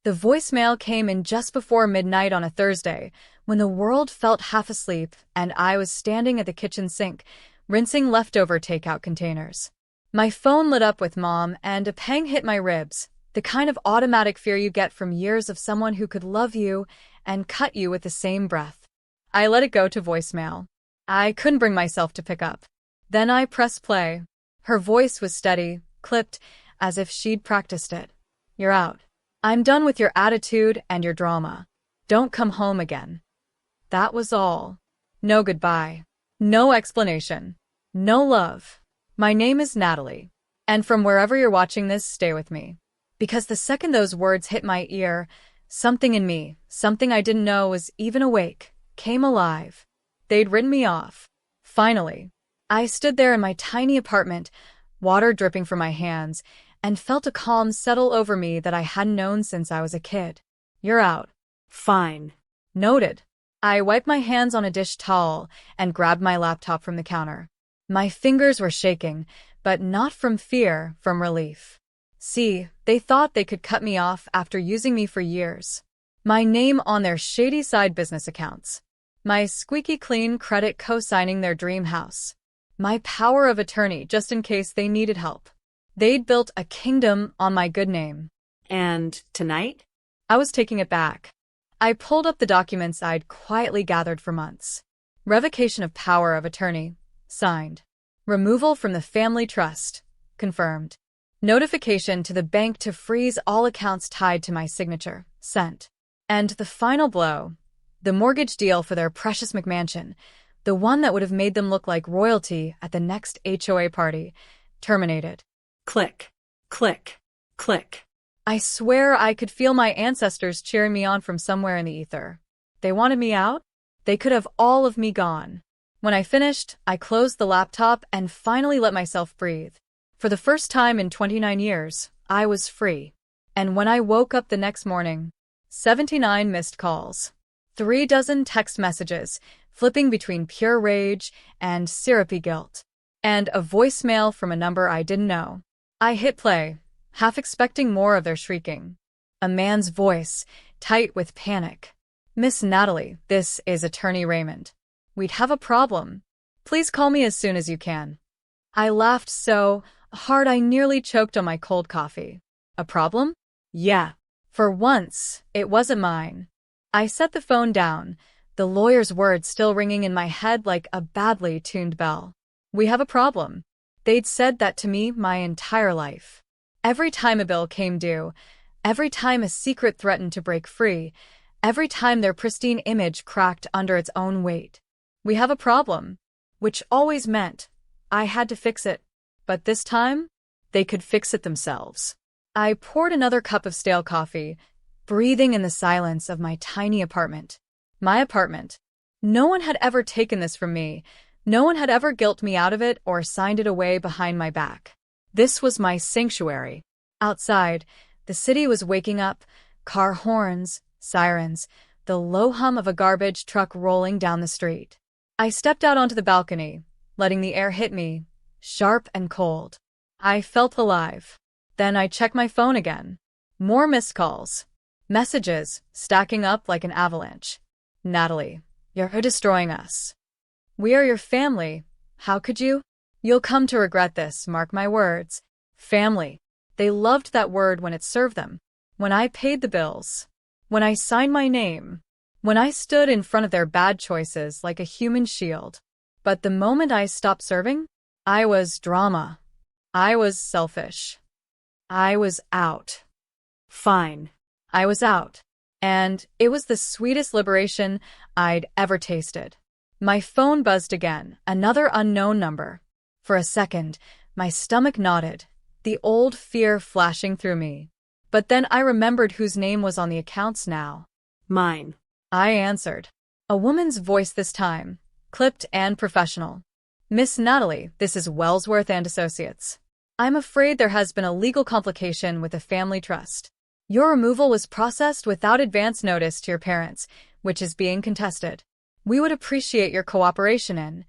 The voicemail came in just before midnight on a Thursday, when the world felt half asleep and I was standing at the kitchen sink, rinsing leftover takeout containers. My phone lit up with Mom, and a pang hit my ribs, the kind of automatic fear you get from years of someone who could love you and cut you with the same breath. I let it go to voicemail. I couldn't bring myself to pick up. Then I pressed play. Her voice was steady, clipped, as if she'd practiced it. "You're out. I'm done with your attitude and your drama. Don't come home again." That was all. No goodbye. No explanation. No love. My name is Natalie. And from wherever you're watching this, stay with me. Because the second those words hit my ear, something in me, something I didn't know was even awake, came alive. They'd written me off. Finally. I stood there in my tiny apartment, water dripping from my hands, and felt a calm settle over me that I hadn't known since I was a kid. "You're out." Fine. Noted. I wiped my hands on a dish towel and grabbed my laptop from the counter. My fingers were shaking, but not from fear, from relief. See, they thought they could cut me off after using me for years. My name on their shady side business accounts. My squeaky clean credit co-signing their dream house. My power of attorney just in case they needed help. They'd built a kingdom on my good name. And tonight? I was taking it back. I pulled up the documents I'd quietly gathered for months. Revocation of power of attorney. Signed. Removal from the family trust. Confirmed. Notification to the bank to freeze all accounts tied to my signature. Sent. And the final blow. The mortgage deal for their precious McMansion. The one that would have made them look like royalty at the next HOA party. Terminated. Click. Click. Click. I swear I could feel my ancestors cheering me on from somewhere in the ether. They wanted me out? They could have all of me gone. When I finished, I closed the laptop and finally let myself breathe. For the first time in 29 years, I was free. And when I woke up the next morning, 79 missed calls. 36 text messages, flipping between pure rage and syrupy guilt. And a voicemail from a number I didn't know. I hit play, half expecting more of their shrieking. A man's voice, tight with panic. "Miss Natalie, this is Attorney Raymond. We'd have a problem. Please call me as soon as you can." I laughed so hard I nearly choked on my cold coffee. A problem? Yeah. For once, it wasn't mine. I set the phone down, the lawyer's words still ringing in my head like a badly tuned bell. "We have a problem." They'd said that to me my entire life. Every time a bill came due, every time a secret threatened to break free, every time their pristine image cracked under its own weight. "We have a problem," which always meant I had to fix it. But this time, they could fix it themselves. I poured another cup of stale coffee, breathing in the silence of my tiny apartment. My apartment. No one had ever taken this from me. No one had ever guilted me out of it or signed it away behind my back. This was my sanctuary. Outside, the city was waking up, car horns, sirens, the low hum of a garbage truck rolling down the street. I stepped out onto the balcony, letting the air hit me, sharp and cold. I felt alive. Then I checked my phone again. More missed calls. Messages, stacking up like an avalanche. "Natalie, you're destroying us. We are your family. How could you? You'll come to regret this, mark my words." Family. They loved that word when it served them. When I paid the bills. When I signed my name. When I stood in front of their bad choices like a human shield. But the moment I stopped serving, I was drama. I was selfish. I was out. Fine. I was out. And it was the sweetest liberation I'd ever tasted. My phone buzzed again, another unknown number. For a second, my stomach knotted, the old fear flashing through me. But then I remembered whose name was on the accounts now. Mine. I answered. A woman's voice this time, clipped and professional. "Miss Natalie, this is Wellsworth and Associates. I'm afraid there has been a legal complication with the family trust. Your removal was processed without advance notice to your parents, which is being contested. We would appreciate your cooperation in—"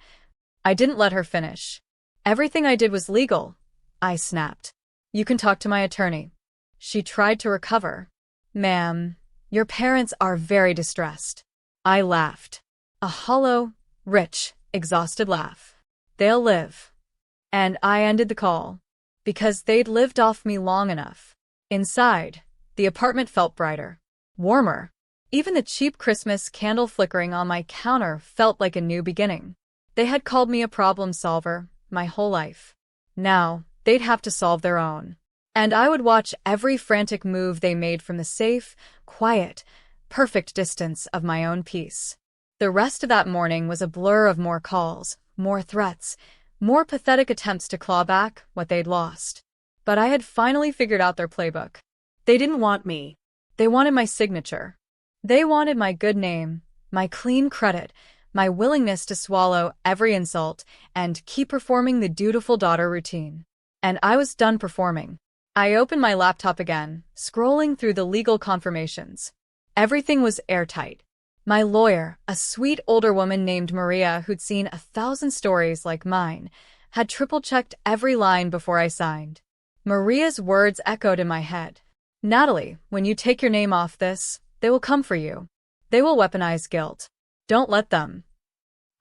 I didn't let her finish. "Everything I did was legal," I snapped. "You can talk to my attorney." She tried to recover. Ma'am, your parents are very distressed. I laughed. A hollow, rich, exhausted laugh. They'll live. And I ended the call. Because they'd lived off me long enough. Inside, the apartment felt brighter. Warmer. Even the cheap Christmas candle flickering on my counter felt like a new beginning. They had called me a problem solver my whole life. Now, they'd have to solve their own. And I would watch every frantic move they made from the safe, quiet, perfect distance of my own peace. The rest of that morning was a blur of more calls, more threats, more pathetic attempts to claw back what they'd lost. But I had finally figured out their playbook. They didn't want me. They wanted my signature. They wanted my good name, my clean credit, my willingness to swallow every insult and keep performing the dutiful daughter routine. And I was done performing. I opened my laptop again, scrolling through the legal confirmations. Everything was airtight. My lawyer, a sweet older woman named Maria who'd seen 1,000 stories like mine, had triple-checked every line before I signed. Maria's words echoed in my head. Natalie, when you take your name off this, they will come for you. They will weaponize guilt. Don't let them.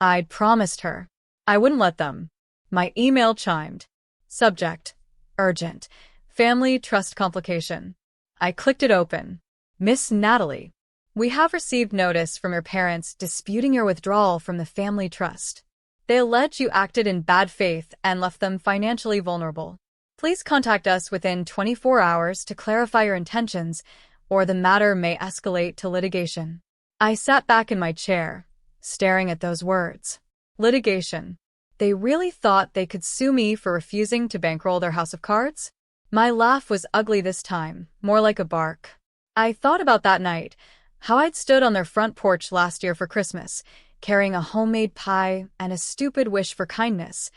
I'd promised her. I wouldn't let them. My email chimed. Subject: urgent. Family trust complication. I clicked it open. Miss Natalie, we have received notice from your parents disputing your withdrawal from the family trust. They allege you acted in bad faith and left them financially vulnerable. Please contact us within 24 hours to clarify your intentions, or the matter may escalate to litigation. I sat back in my chair, staring at those words. Litigation. They really thought they could sue me for refusing to bankroll their house of cards? My laugh was ugly this time, more like a bark. I thought about that night, how I'd stood on their front porch last year for Christmas, carrying a homemade pie and a stupid wish for kindness,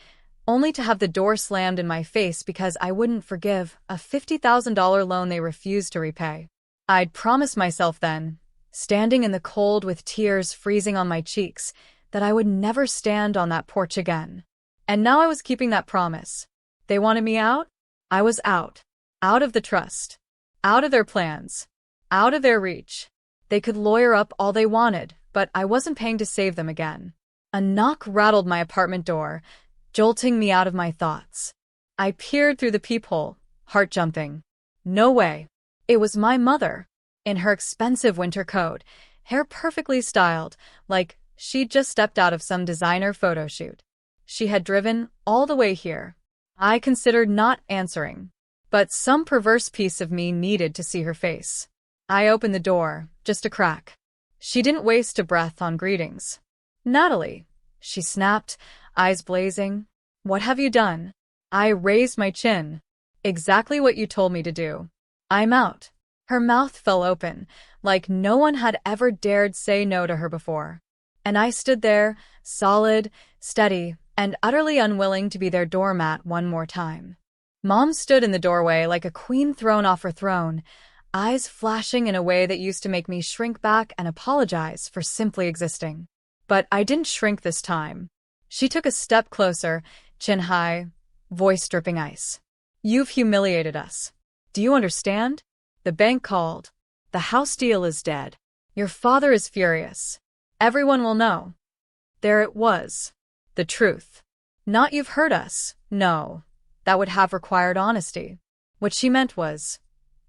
only to have the door slammed in my face because I wouldn't forgive a $50,000 loan they refused to repay. I'd promised myself then, standing in the cold with tears freezing on my cheeks, that I would never stand on that porch again. And now I was keeping that promise. They wanted me out? I was out. Out of the trust. Out of their plans. Out of their reach. They could lawyer up all they wanted, but I wasn't paying to save them again. A knock rattled my apartment door, jolting me out of my thoughts. I peered through the peephole, heart jumping. No way. It was my mother, in her expensive winter coat, hair perfectly styled, like she'd just stepped out of some designer photo shoot. She had driven all the way here. I considered not answering, but some perverse piece of me needed to see her face. I opened the door, just a crack. She didn't waste a breath on greetings. Natalie, she snapped, eyes blazing. What have you done? I raised my chin. Exactly what you told me to do. I'm out. Her mouth fell open, like no one had ever dared say no to her before. And I stood there, solid, steady, and utterly unwilling to be their doormat one more time. Mom stood in the doorway like a queen thrown off her throne, eyes flashing in a way that used to make me shrink back and apologize for simply existing. But I didn't shrink this time. She took a step closer, chin high, voice dripping ice. You've humiliated us. Do you understand? The bank called. The house deal is dead. Your father is furious. Everyone will know. There it was. The truth. Not you've hurt us. No. That would have required honesty. What she meant was,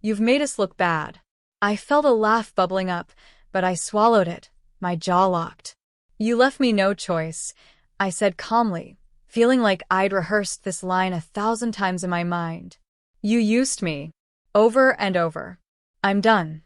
you've made us look bad. I felt a laugh bubbling up, but I swallowed it, my jaw locked. You left me no choice, I said calmly, feeling like I'd rehearsed this line 1,000 times in my mind. You used me. Over and over. I'm done.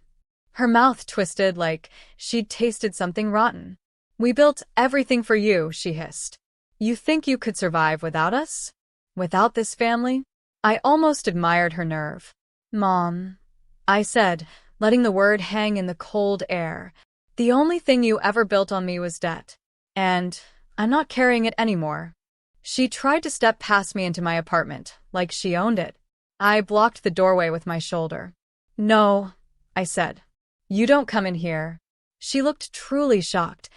Her mouth twisted like she'd tasted something rotten. We built everything for you, she hissed. You think you could survive without us? Without this family? I almost admired her nerve. Mom, I said, letting the word hang in the cold air. The only thing you ever built on me was debt. And I'm not carrying it anymore. She tried to step past me into my apartment, like she owned it. I blocked the doorway with my shoulder. No, I said. You don't come in here. She looked truly shocked,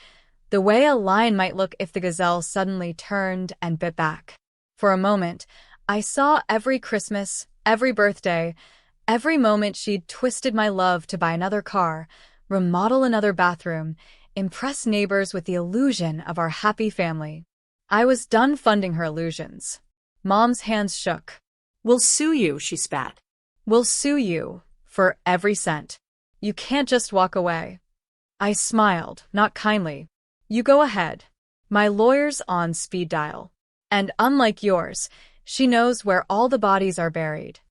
the way a lion might look if the gazelle suddenly turned and bit back. For a moment, I saw every Christmas, every birthday, Every moment she'd twisted my love to buy another car, remodel another bathroom, impress neighbors with the illusion of our happy family. I was done funding her illusions. Mom's hands shook. We'll sue you, she spat. We'll sue you for every cent. You can't just walk away. I smiled, not kindly. You go ahead. My lawyer's on speed dial. And unlike yours, she knows where all the bodies are buried.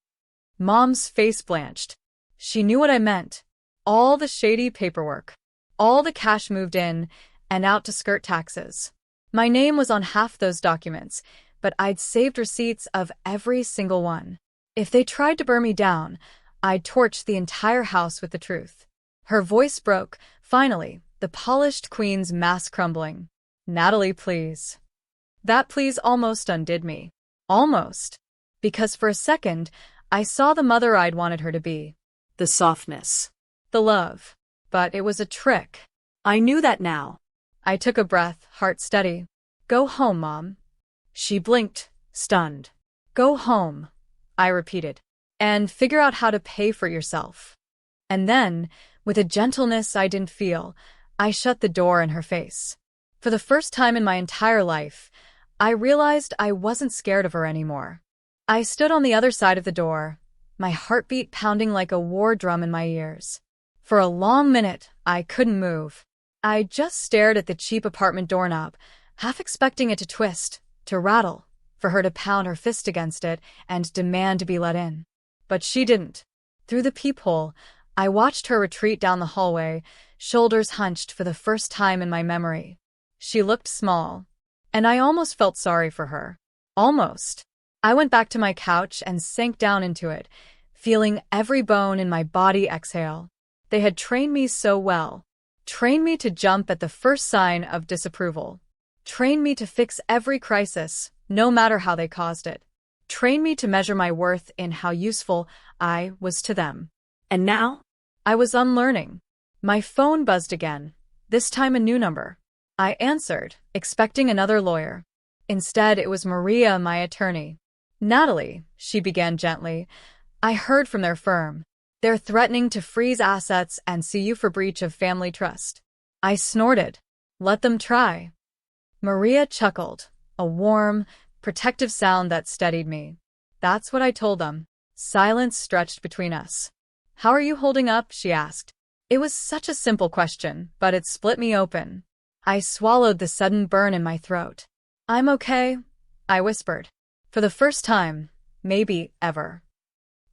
Mom's face blanched. She knew what I meant. All the shady paperwork. All the cash moved in and out to skirt taxes. My name was on half those documents, but I'd saved receipts of every single one. If they tried to burn me down, I'd torch the entire house with the truth. Her voice broke, finally, the polished queen's mask crumbling. Natalie, please. That please almost undid me. Almost. Because for a second, I saw the mother I'd wanted her to be. The softness. The love. But it was a trick. I knew that now. I took a breath, heart steady. Go home, Mom. She blinked, stunned. Go home, I repeated, and figure out how to pay for yourself. And then, with a gentleness I didn't feel, I shut the door in her face. For the first time in my entire life, I realized I wasn't scared of her anymore. I stood on the other side of the door, my heartbeat pounding like a war drum in my ears. For a long minute, I couldn't move. I just stared at the cheap apartment doorknob, half expecting it to twist, to rattle, for her to pound her fist against it and demand to be let in. But she didn't. Through the peephole, I watched her retreat down the hallway, shoulders hunched for the first time in my memory. She looked small, and I almost felt sorry for her. Almost. I went back to my couch and sank down into it, feeling every bone in my body exhale. They had trained me so well. Trained me to jump at the first sign of disapproval. Trained me to fix every crisis, no matter how they caused it. Trained me to measure my worth in how useful I was to them. And now? I was unlearning. My phone buzzed again, this time a new number. I answered, expecting another lawyer. Instead, it was Maria, my attorney. Natalie, she began gently, I heard from their firm. They're threatening to freeze assets and sue you for breach of family trust. I snorted. Let them try. Maria chuckled, a warm, protective sound that steadied me. That's what I told them. Silence stretched between us. How are you holding up? She asked. It was such a simple question, but it split me open. I swallowed the sudden burn in my throat. I'm okay, I whispered. For the first time, maybe ever.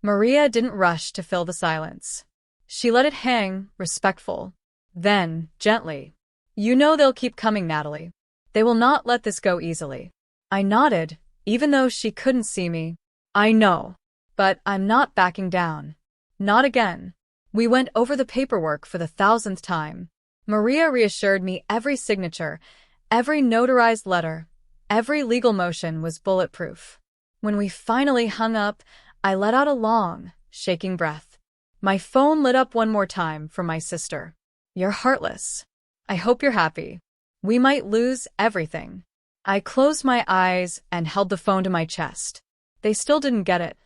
Maria didn't rush to fill the silence. She let it hang, respectful. Then, gently. You know they'll keep coming, Natalie. They will not let this go easily. I nodded, even though she couldn't see me. I know. But I'm not backing down. Not again. We went over the paperwork for the 1000th time. Maria reassured me every signature, every notarized letter, every legal motion was bulletproof. When we finally hung up, I let out a long, shaking breath. My phone lit up one more time from my sister. You're heartless. I hope you're happy. We might lose everything. I closed my eyes and held the phone to my chest. They still didn't get it.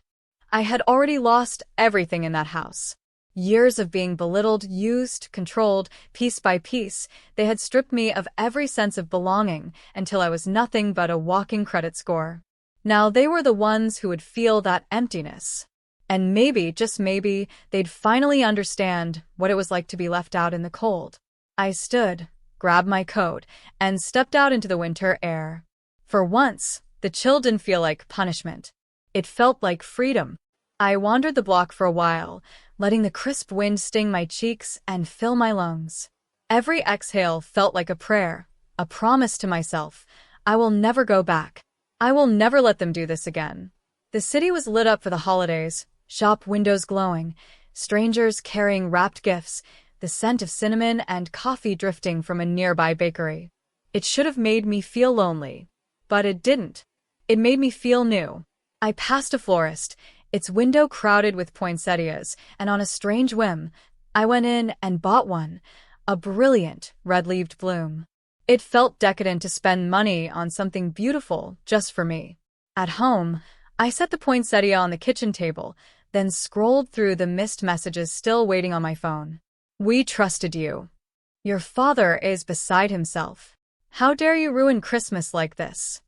I had already lost everything in that house. Years of being belittled, used, controlled, piece by piece, they had stripped me of every sense of belonging until I was nothing but a walking credit score. Now they were the ones who would feel that emptiness. And maybe, just maybe, they'd finally understand what it was like to be left out in the cold. I stood, grabbed my coat, and stepped out into the winter air. For once, the chill didn't feel like punishment. It felt like freedom. I wandered the block for a while, letting the crisp wind sting my cheeks and fill my lungs. Every exhale felt like a prayer, a promise to myself. I will never go back. I will never let them do this again. The city was lit up for the holidays, shop windows glowing, strangers carrying wrapped gifts, the scent of cinnamon and coffee drifting from a nearby bakery. It should have made me feel lonely, but it didn't. It made me feel new. I passed a florist, its window crowded with poinsettias, and on a strange whim, I went in and bought one, a brilliant, red-leaved bloom. It felt decadent to spend money on something beautiful just for me. At home, I set the poinsettia on the kitchen table, then scrolled through the missed messages still waiting on my phone. We trusted you. Your father is beside himself. How dare you ruin Christmas like this?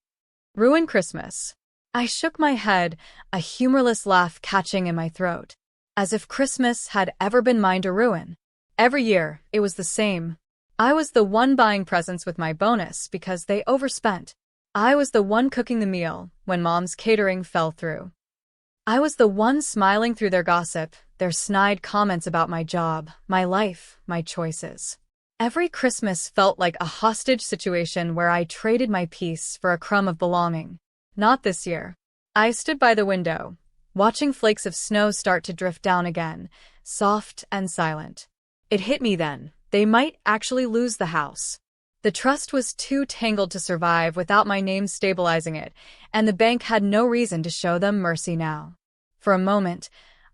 Ruin Christmas. I shook my head, a humorless laugh catching in my throat. As if Christmas had ever been mine to ruin. Every year, it was the same. I was the one buying presents with my bonus because they overspent. I was the one cooking the meal when Mom's catering fell through. I was the one smiling through their gossip, their snide comments about my job, my life, my choices. Every Christmas felt like a hostage situation where I traded my peace for a crumb of belonging. Not this year. I stood by the window, watching flakes of snow start to drift down again, soft and silent. It hit me then. They might actually lose the house. The trust was too tangled to survive without my name stabilizing it, and the bank had no reason to show them mercy now. For a moment,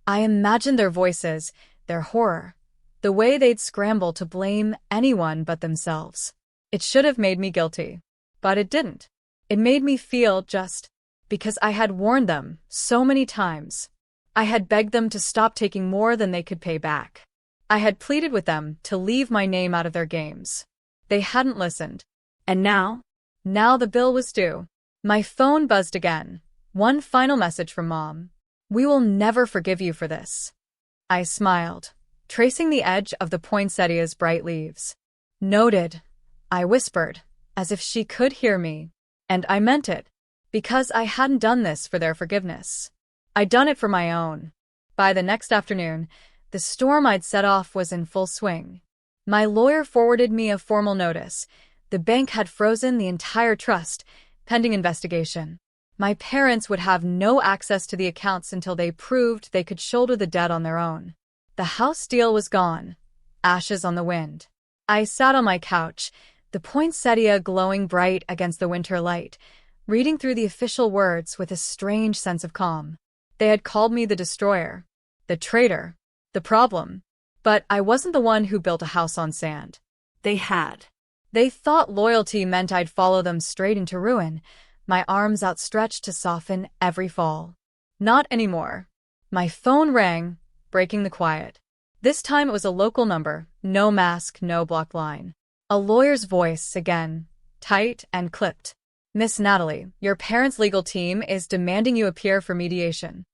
I imagined their voices, their horror, the way they'd scramble to blame anyone but themselves. It should have made me guilty, but it didn't. It made me feel just because I had warned them so many times. I had begged them to stop taking more than they could pay back. I had pleaded with them to leave my name out of their games. They hadn't listened. And now? Now the bill was due. My phone buzzed again. One final message from Mom. We will never forgive you for this. I smiled, tracing the edge of the poinsettia's bright leaves. Noted, I whispered, as if she could hear me. And I meant it, because I hadn't done this for their forgiveness. I'd done it for my own. By the next afternoon, the storm I'd set off was in full swing. My lawyer forwarded me a formal notice. The bank had frozen the entire trust, pending investigation. My parents would have no access to the accounts until they proved they could shoulder the debt on their own. The house deal was gone, ashes on the wind. I sat on my couch, the poinsettia glowing bright against the winter light, reading through the official words with a strange sense of calm. They had called me the destroyer, the traitor, the problem. But I wasn't the one who built a house on sand. They had. They thought loyalty meant I'd follow them straight into ruin, my arms outstretched to soften every fall. Not anymore. My phone rang, breaking the quiet. This time it was a local number, no mask, no block line. A lawyer's voice again, tight and clipped. Miss Natalie, your parents' legal team is demanding you appear for mediation.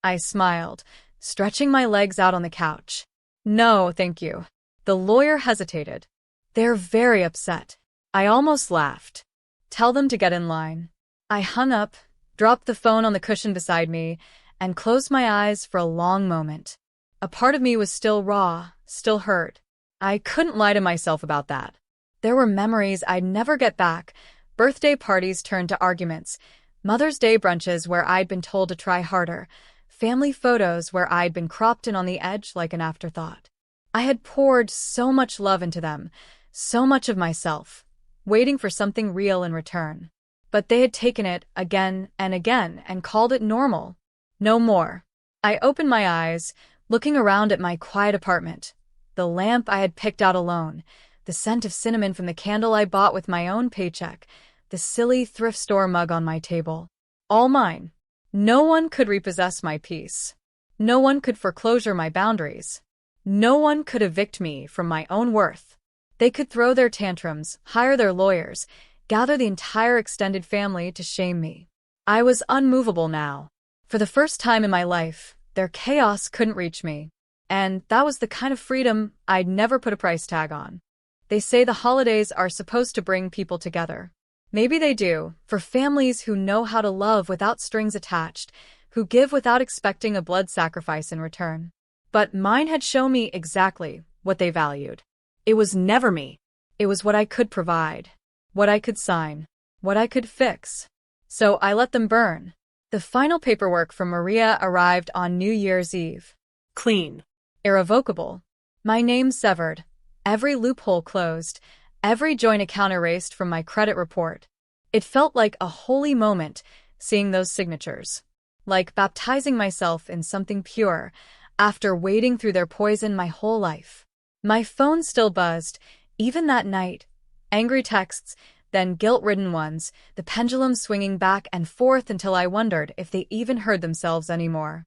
I smiled, stretching my legs out on the couch. No, thank you. The lawyer hesitated. They're very upset. I almost laughed. Tell them to get in line. I hung up, dropped the phone on the cushion beside me, and closed my eyes for a long moment. A part of me was still raw, still hurt. I couldn't lie to myself about that. There were memories I'd never get back, birthday parties turned to arguments, Mother's Day brunches where I'd been told to try harder, family photos where I'd been cropped in on the edge like an afterthought. I had poured so much love into them, so much of myself, waiting for something real in return. But they had taken it again and called it normal. No more. I opened my eyes, looking around at my quiet apartment. The lamp I had picked out alone, the scent of cinnamon from the candle I bought with my own paycheck, the silly thrift store mug on my table. All mine. No one could repossess my peace. No one could foreclosure my boundaries. No one could evict me from my own worth. They could throw their tantrums, hire their lawyers, gather the entire extended family to shame me. I was unmovable now. For the first time in my life, their chaos couldn't reach me. And that was the kind of freedom I'd never put a price tag on. They say the holidays are supposed to bring people together. Maybe they do, for families who know how to love without strings attached, who give without expecting a blood sacrifice in return. But mine had shown me exactly what they valued. It was never me. It was what I could provide, what I could sign, what I could fix. So I let them burn. The final paperwork from Maria arrived on New Year's Eve. Clean. Irrevocable. My name severed. Every loophole closed. Every joint account erased from my credit report. It felt like a holy moment, seeing those signatures. Like baptizing myself in something pure, after wading through their poison my whole life. My phone still buzzed, even that night. Angry texts, then guilt-ridden ones, the pendulum swinging back and forth until I wondered if they even heard themselves anymore.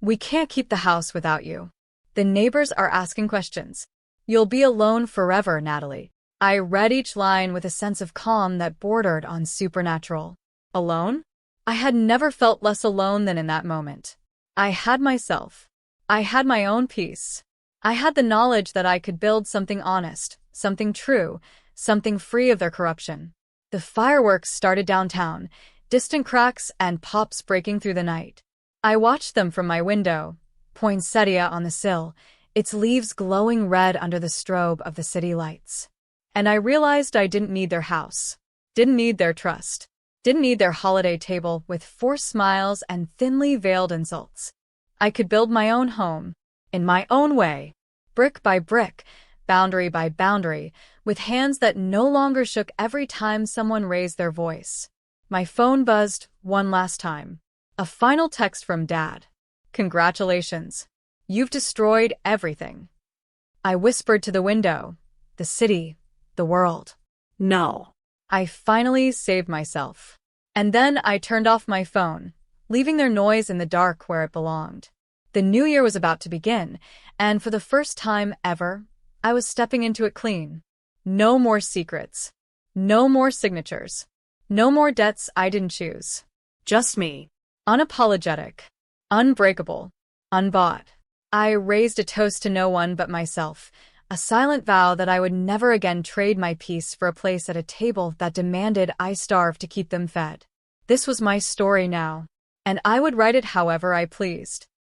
We can't keep the house without you. The neighbors are asking questions. You'll be alone forever, Natalie. I read each line with a sense of calm that bordered on supernatural. Alone? I had never felt less alone than in that moment. I had myself. I had my own peace. I had the knowledge that I could build something honest, something true, something free of their corruption. The fireworks started downtown, distant cracks and pops breaking through the night. I watched them from my window, poinsettia on the sill, its leaves glowing red under the strobe of the city lights. And I realized I didn't need their house, didn't need their trust, didn't need their holiday table with forced smiles and thinly veiled insults. I could build my own home, in my own way, brick by brick, boundary by boundary, with hands that no longer shook every time someone raised their voice. My phone buzzed one last time. A final text from Dad. Congratulations. You've destroyed everything. I whispered to the window, the city, the world. No. I finally saved myself. And then I turned off my phone, leaving their noise in the dark where it belonged. The new year was about to begin, and for the first time ever, I was stepping into it clean. No more secrets. No more signatures. No more debts I didn't choose. Just me. Unapologetic. Unbreakable. Unbought. I raised a toast to no one but myself, a silent vow that I would never again trade my peace for a place at a table that demanded I starve to keep them fed. This was my story now, and I would write it however I pleased.